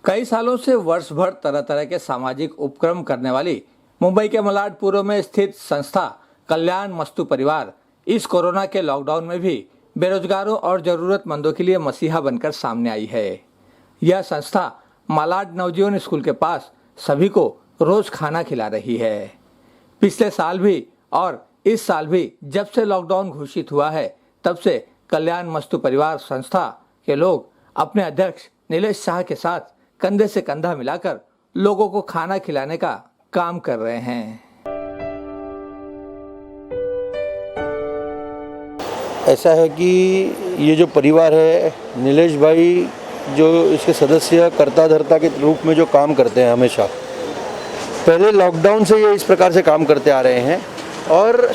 कई सालों से वर्ष भर तरह तरह के सामाजिक उपक्रम करने वाली मुंबई के मलाडपुरम में स्थित संस्था कल्याण मस्तु परिवार इस कोरोना के लॉकडाउन में भी बेरोजगारों और जरूरतमंदों के लिए मसीहा बनकर सामने आई है। यह संस्था मालाड नवजीवन स्कूल के पास सभी को रोज खाना खिला रही है। पिछले साल भी और इस साल भी जब से लॉकडाउन घोषित हुआ है तब से कल्याण मस्तु परिवार संस्था के लोग अपने अध्यक्ष नीलेश शाह के साथ कंधे से कंधा मिलाकर लोगों को खाना खिलाने का काम कर रहे हैं। ऐसा है कि ये जो परिवार है, नीलेश भाई जो इसके सदस्य कर्ता धर्ता के रूप में जो काम करते हैं, हमेशा पहले लॉकडाउन से ये इस प्रकार से काम करते आ रहे हैं और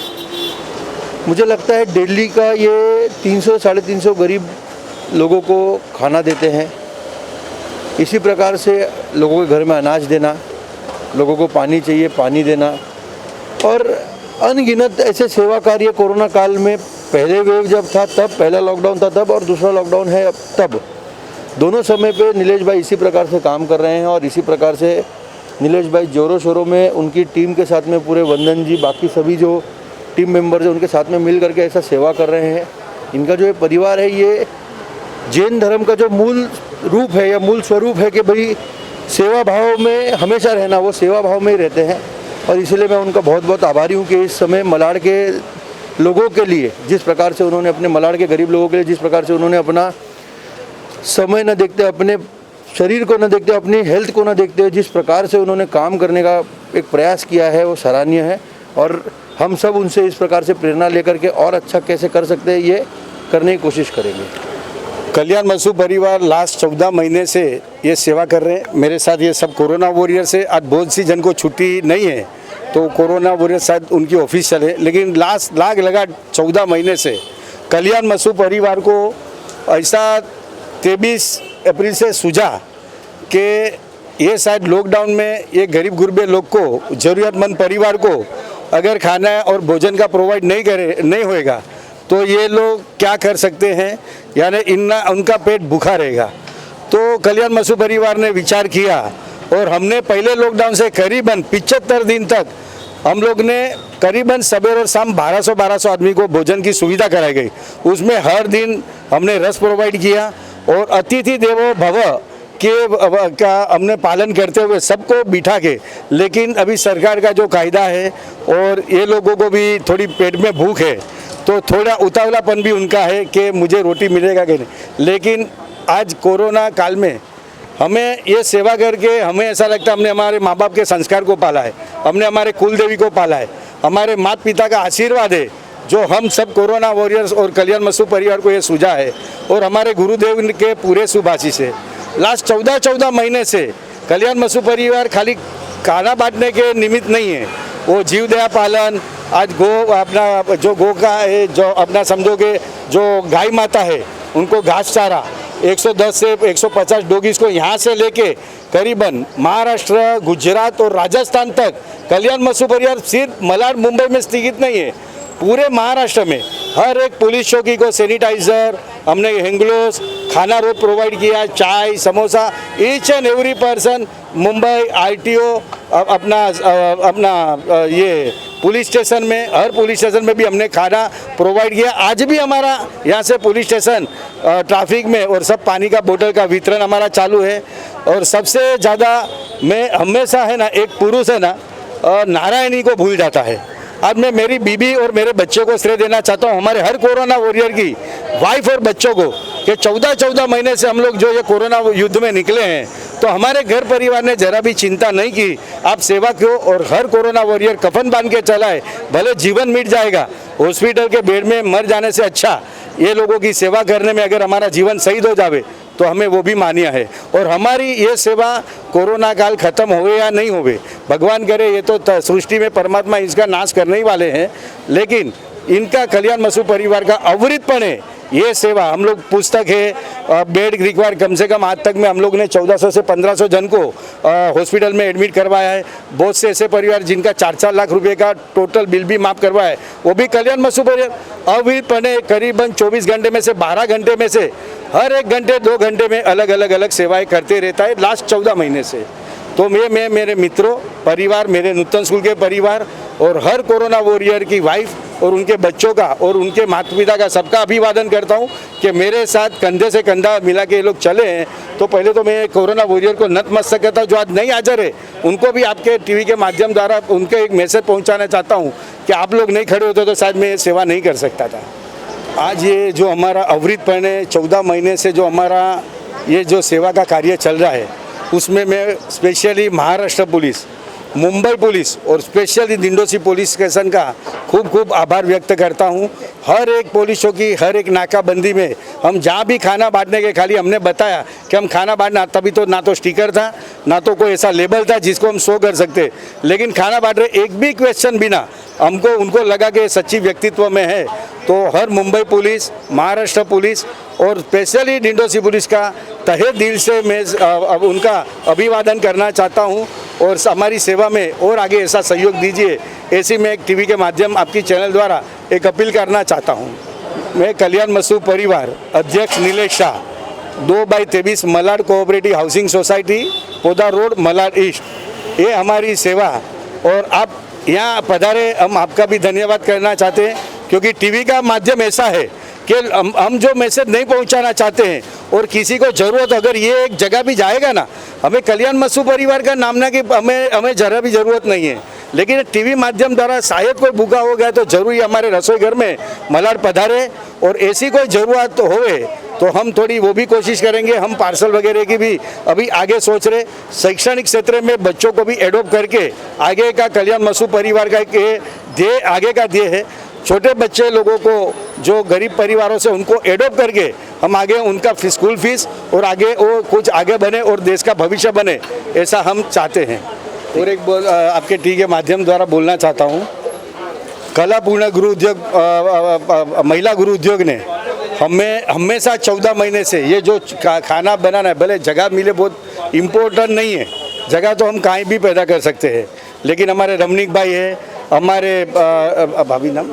मुझे लगता है दिल्ली का ये 300-350 गरीब लोगों को खाना देते हैं। इसी प्रकार से लोगों के घर में अनाज देना, लोगों को पानी चाहिए पानी देना और अनगिनत ऐसे सेवा कार्य कोरोना काल में, पहले वेव जब था तब, पहला लॉकडाउन था तब और दूसरा लॉकडाउन है अब तब, दोनों समय पे नीलेश भाई इसी प्रकार से काम कर रहे हैं। और इसी प्रकार से नीलेश भाई जोरों शोरों में उनकी टीम के साथ में, पूरे वंदन जी, बाकी सभी जो टीम मेंबर्स हैं उनके साथ में मिल करके ऐसा सेवा कर रहे हैं। इनका जो ये परिवार है, ये जैन धर्म का जो मूल रूप है या मूल स्वरूप है कि भाई सेवा भाव में हमेशा रहना, वो सेवा भाव में ही रहते हैं। और इसलिए मैं उनका बहुत बहुत आभारी हूँ कि इस समय मलाड के लोगों के लिए जिस प्रकार से उन्होंने, अपने मलाड के गरीब लोगों के लिए जिस प्रकार से उन्होंने अपना समय न देखते, अपने शरीर को न देखते, अपनी हेल्थ को न देखते हुए जिस प्रकार से उन्होंने काम करने का एक प्रयास किया है, वो सराहनीय है। और हम सब उनसे इस प्रकार से प्रेरणा लेकर के और अच्छा कैसे कर सकते हैं ये करने की कोशिश करेंगे। कल्याण मस्तु परिवार लास्ट 14 महीने से ये सेवा कर रहे हैं। मेरे साथ ये सब कोरोना वॉरियर से, आज बहुत सी जन को छुट्टी नहीं है तो कोरोना वॉरियर शायद उनकी ऑफिस चले, लेकिन लास्ट लगा 14 महीने से कल्याण मस्तु परिवार को ऐसा 23 अप्रैल से सूझा कि ये शायद लॉकडाउन में ये गरीब गुरबे लोग को, ज़रूरतमंद परिवार को अगर खाना और भोजन का प्रोवाइड नहीं होएगा तो ये लोग क्या कर सकते हैं, यानी उनका पेट भूखा रहेगा। तो कल्याण मस्तु परिवार ने विचार किया और हमने पहले लॉकडाउन से करीबन 75 दिन तक हम लोग ने करीबन सवेर और शाम 1200 आदमी को भोजन की सुविधा कराई गई। उसमें हर दिन हमने रस प्रोवाइड किया और अतिथि देवो भव का हमने पालन करते हुए सबको बिठा के। लेकिन अभी सरकार का जो कायदा है और ये लोगों को भी थोड़ी पेट में भूख है तो थोड़ा उतावलापन भी उनका है कि मुझे रोटी मिलेगा कि नहीं। लेकिन आज कोरोना काल में हमें ये सेवा करके हमें ऐसा लगता है हमने हमारे माँ बाप के संस्कार को पाला है, हमने हमारे कुल देवी को पाला है, हमारे माता पिता का आशीर्वाद है जो हम सब कोरोना वॉरियर्स और कल्याण मस्तु परिवार को ये सूझा है। और हमारे गुरुदेव के पूरे शुभाशीष है। लास्ट 14 महीने से कल्याण मस्तु परिवार खाली खाना बांटने के निमित्त नहीं है, वो जीव दया पालन, आज गो अपना जो गो का है, जो अपना समझोगे जो गाय माता है उनको घास चारा 110 से 150 डॉगीज को यहाँ से लेके करीबन महाराष्ट्र, गुजरात और राजस्थान तक कल्याण मस्तु परिवार सिर्फ मलाड मुंबई में स्थगित नहीं है, पूरे महाराष्ट्र में हर एक पुलिस चौकी को सैनिटाइजर, हमने हैंडग्लोव्स, खाना रोज प्रोवाइड किया, चाय, samosa, each and every person. Mumbai RTO अपना ये पुलिस स्टेशन में, हर पुलिस स्टेशन में भी हमने खाना प्रोवाइड किया। आज भी हमारा यहाँ से पुलिस स्टेशन ट्रैफिक में और सब पानी का बोतल का वितरण हमारा चालू है। और सबसे ज़्यादा मैं हमेशा है ना, एक पुरुष है ना नारायणी को भूल जाता है। आज मैं मेरी बीबी और मेरे बच्चों को श्रेय देना चाहता हूँ, हमारे हर कोरोना वॉरियर की वाइफ और बच्चों को, कि 14 महीने से हम लोग जो ये कोरोना युद्ध में निकले हैं तो हमारे घर परिवार ने जरा भी चिंता नहीं की। आप सेवा क्यों, और हर कोरोना वॉरियर कफन बांध के चला है, भले जीवन मिट जाएगा, हॉस्पिटल के बेड में मर जाने से अच्छा ये लोगों की सेवा करने में अगर हमारा जीवन शहीद हो जावे तो हमें वो भी मान्य है। और हमारी ये सेवा कोरोना काल खत्म होवे या नहीं होवे, भगवान करे, ये तो सृष्टि में परमात्मा इसका नाश करने ही वाले हैं, लेकिन इनका कल्याण मस्तु परिवार का अविरतपण है ये सेवा। हम लोग पुस्तक है, बेड रिक्वायर कम से कम आज तक में हम लोग ने 1400 से 1500 जन को हॉस्पिटल में एडमिट करवाया है। बहुत से ऐसे परिवार जिनका 4-4 लाख रुपए का टोटल बिल भी माफ़ करवाया है, वो भी कल्याण मस्तु परिवार अविरतपणे करीबन 24 घंटे में से 12 घंटे में से हर एक घंटे 2 घंटे में अलग सेवाएं करते रहता है लास्ट 14 महीने से। तो मैं मेरे मित्रों, परिवार, मेरे नूतन स्कूल के परिवार और हर कोरोना वॉरियर की वाइफ और उनके बच्चों का और उनके माता पिता का सबका अभिवादन करता हूं कि मेरे साथ कंधे से कंधा मिला के ये लोग चले हैं। तो पहले तो मैं कोरोना वॉरियर को नतमस्तक करता हूं, जो आज नहीं हाजिर है उनको भी आपके टीवी के माध्यम द्वारा उनके एक मैसेज पहुंचाना चाहता हूं कि आप लोग नहीं खड़े होते तो शायद मैं ये सेवा नहीं कर सकता था। आज ये जो हमारा अवृतपणे 14 महीने से जो हमारा ये जो सेवा का कार्य चल रहा है, उसमें मैं specially Maharashtra police, Mumbai police और स्पेशली दिंडोसी पुलिस स्टेशन का खूब आभार व्यक्त करता हूं। हर एक पुलिस चौकी, हर एक नाकाबंदी में हम जहां भी खाना बांटने के, खाली हमने बताया कि हम खाना बांटना, तभी तो ना तो स्टिकर था ना तो कोई ऐसा लेबल था जिसको हम शो कर सकते, लेकिन खाना बांट रहे एक भी क्वेश्चन बिना हमको उनको लगा कि सच्ची व्यक्तित्व में है। तो हर मुंबई पुलिस, महाराष्ट्र पुलिस और स्पेशली दिंडोसी पुलिस का तहे दिल से मैं अब उनका अभिवादन करना चाहता हूं और हमारी सेवा में और आगे ऐसा सहयोग दीजिए, ऐसी मैं एक टीवी के माध्यम आपकी चैनल द्वारा एक अपील करना चाहता हूं। मैं कल्याण मसू परिवार अध्यक्ष Nilesh Shah, 2/23 Malad cooperative housing society, पौधा रोड, मलाड ईस्ट, ये हमारी सेवा। और आप यहाँ पधारे, हम आपका भी धन्यवाद करना चाहते हैं, क्योंकि टीवी का माध्यम ऐसा है कि हम जो मैसेज नहीं पहुंचाना चाहते हैं और किसी को ज़रूरत, अगर ये एक जगह भी जाएगा ना, हमें कल्याण मसू परिवार का नाम ना कि हमें जरा भी ज़रूरत नहीं है, लेकिन टीवी माध्यम द्वारा शायद कोई भूखा हो गया तो जरूरी हमारे रसोई घर में मलाड पधारे और ऐसी कोई ज़रूरत होवे तो हम थोड़ी वो भी कोशिश करेंगे। हम पार्सल वगैरह की भी अभी आगे सोच रहे, शैक्षणिक क्षेत्र में बच्चों को भी एडॉप्ट करके आगे का कल्याण मसू परिवार का एक ध्येय, आगे का ध्येय है। छोटे बच्चे लोगों को जो गरीब परिवारों से उनको एडॉप्ट करके हम आगे उनका स्कूल फीस और आगे वो कुछ आगे बने और देश का भविष्य बने, ऐसा हम चाहते हैं। और एक आपके टीवी के माध्यम द्वारा बोलना चाहता हूँ, कलापूर्ण गुरु उद्योग, महिला गुरु उद्योग ने हमें हमेशा 14 महीने से ये जो खाना बनाना है, भले जगह मिले बहुत इम्पोर्टेंट नहीं है, जगह तो हम कहीं भी पैदा कर सकते हैं, लेकिन हमारे रमनीक भाई है, हमारे भाभी नाम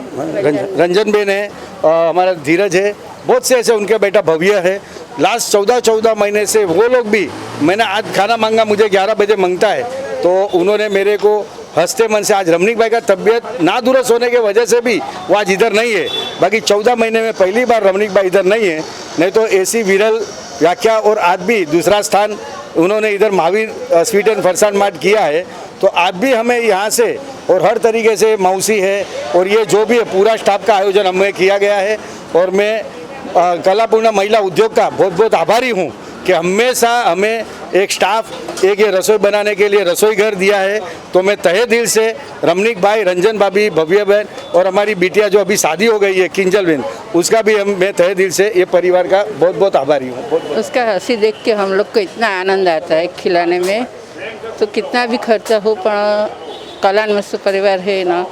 रंजन बेन है, हमारा धीरज है, बहुत से ऐसे उनके बेटा भव्य है। लास्ट 14 महीने से वो लोग भी, मैंने आज खाना मांगा, मुझे 11 बजे मांगता है, तो उन्होंने मेरे को हंसते मन से, आज रमनीक भाई का तबीयत ना दुरुस्त होने की वजह से भी वो आज इधर नहीं है, बाकी 14 महीने में पहली बार रमनीक भाई इधर नहीं है, नहीं तो ऐसी विरल व्याख्या और आज भी दूसरा स्थान उन्होंने इधर Mahavir sweet and farsan mart किया है। तो आज भी हमें यहाँ से और हर तरीके से मौसी है और ये जो भी है पूरा स्टाफ का आयोजन हमें किया गया है और मैं कलापूर्ण महिला उद्योग का बहुत आभारी हूँ कि हमेशा हमें एक स्टाफ, एक ये रसोई बनाने के लिए रसोई घर दिया है। तो मैं तहे दिल से रमनीक भाई, रंजन भाभी, भव्य बहन और हमारी बिटिया जो अभी शादी हो गई है किंजल बहन, उसका भी मैं तहे दिल से ये परिवार का बहुत आभारी हूँ। उसका हंसी देख के हम लोग को इतना आनंद आता है खिलाने में, तो कितना भी खर्चा हो पर कल्याण मसू परिवार है ना,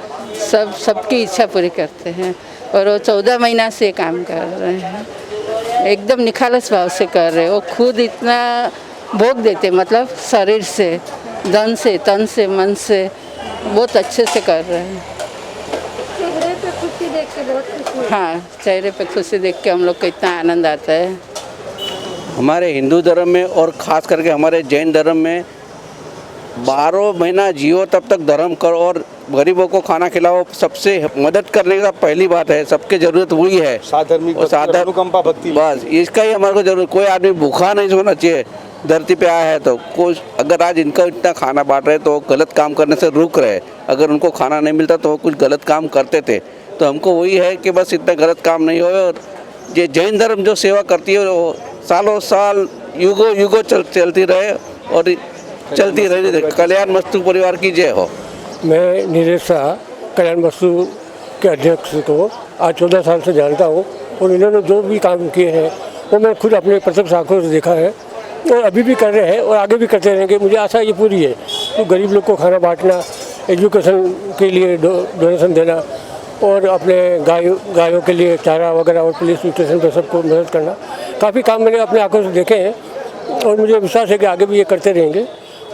सबकी इच्छा पूरी करते हैं और वो 14 महीना से काम कर रहे हैं, एकदम निखालस भाव से कर रहे हैं। वो खुद इतना भोग देते, मतलब शरीर से, धन से, तन से, मन से बहुत अच्छे से कर रहे हैं। चेहरे पे खुशी देख के बहुत खुशी। हाँ, चेहरे पे खुशी देख के हम लोग को इतना आनंद आता है। हमारे हिंदू धर्म में और ख़ास करके हमारे जैन धर्म में 12 महीना जियो तब तक धर्म करो और गरीबों को खाना खिलाओ, सबसे मदद करने का पहली बात है, सबके ज़रूरत वही है, साधर्मिक अनुकंपा भक्ति, बस इसका ही हमारे को जरूरत। कोई आदमी भूखा नहीं सोना चाहिए, धरती पे आया है तो कुछ, अगर आज इनका इतना खाना बांट रहे तो गलत काम करने से रुक रहे, अगर उनको खाना नहीं मिलता तो वो कुछ गलत काम करते थे। तो हमको वही है कि बस इतना गलत काम नहीं हो, और ये जैन धर्म जो सेवा करती है वो सालों साल युगों चलती रहे और चलती रहे। कल्याण मस्तू परिवार की जय हो। मैं नीलेश शाह कल्याण मस्तू के अध्यक्ष को आज 14 साल से जानता हूँ और इन्होंने जो भी काम किए हैं वो मैं खुद अपने प्रत्यक्ष आंखों से देखा है और अभी भी कर रहे हैं और आगे भी करते रहेंगे। मुझे आशा ये पूरी है तो गरीब लोग को खाना बांटना, एजुकेशन के लिए डोनेशन देना और अपने गायों के लिए चारा वगैरह और पुलिस स्टेशन पर सबको मदद करना, काफ़ी काम मैंने अपने आंखों से देखे हैं और मुझे विश्वास है कि आगे भी ये करते रहेंगे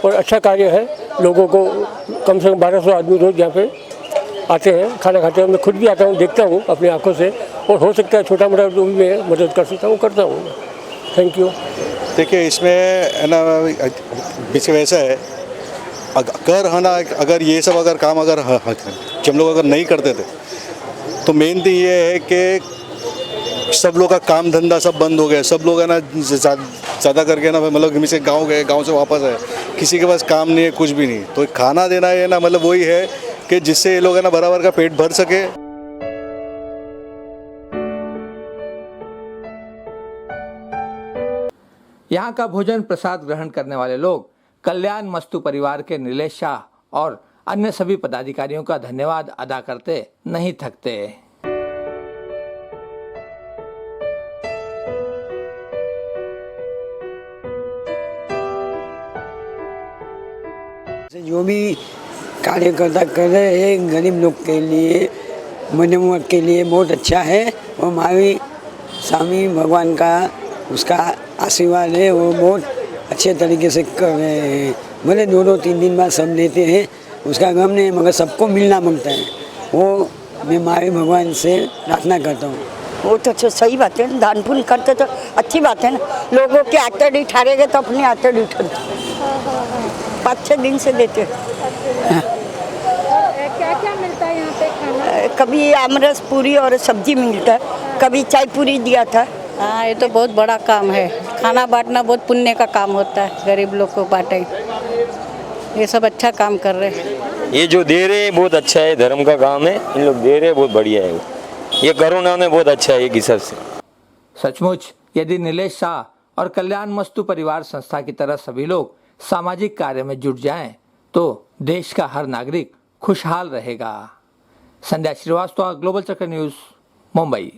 और अच्छा कार्य है। लोगों को कम से कम 1200 आदमी रोज़ यहाँ पे आते हैं, खाना खाते हैं। मैं खुद भी आता हूँ, देखता हूँ अपनी आंखों से और हो सकता है छोटा मोटा जो भी मैं मदद कर सकता हूँ करता हूँ। Thank you. देखिए इसमें है ना बीच वैसा है अगर है ना अगर ये सब अगर काम अगर हम लोग अगर नहीं करते थे तो मेन तो ये है कि सब लोग का काम धंधा सब बंद हो गया। सब लोग है ना ज़्यादा करके ना मतलब किसी गांव गए, गांव से वापस आए, किसी के पास काम नहीं है, कुछ भी नहीं। तो खाना देना है ना मतलब वही है कि जिससे ये लोग है ना बराबर का पेट भर सके। यहाँ का भोजन प्रसाद ग्रहण करने वाले लोग कल्याण मस्तु परिवार के नीलेश शाह और अन्य सभी पदाधिकारियों का धन्यवाद अदा करते नहीं थकते। जो भी कार्यकर्ता कर रहे हैं गरीब लोग के लिए, मध्यम वर्ग के लिए बहुत अच्छा है। और हमारे स्वामी भगवान का उसका आशीर्वाद है, वो बहुत अच्छे तरीके से कर रहे हैं। भले 2-3 दिन बाद सब लेते हैं, उसका गम नहीं, मगर सबको मिलना मांगता है। वो मैं हमारे भगवान से प्रार्थना करता हूँ। वो तो सही बात है, दान पुण्य करते तो अच्छी बात है ना। लोगों के आते उठारेंगे तो अपने आते उठा 5-6 दिन से देते। क्या क्या मिलता है यहाँ पे खाना? कभी आमरस पूरी और सब्जी मिलता है, कभी चाय पूरी दिया था। हाँ, ये तो बहुत बड़ा काम है। खाना बांटना बहुत पुण्य का काम होता है, गरीब लोग को बांटे। ये सब अच्छा काम कर रहे हैं। ये जो दे रहे हैं बहुत अच्छा है, धर्म का काम है, इन लोग दे रहे हैं बहुत बढ़िया है। ये कोरोना में बहुत अच्छा है एक हिसाब से। सचमुच यदि नीलेश शाह और कल्याण मस्तु परिवार संस्था की तरह सभी लोग सामाजिक कार्य में जुट जाएं, तो देश का हर नागरिक खुशहाल रहेगा। संध्या श्रीवास्तव, ग्लोबल चक्र न्यूज़, मुंबई।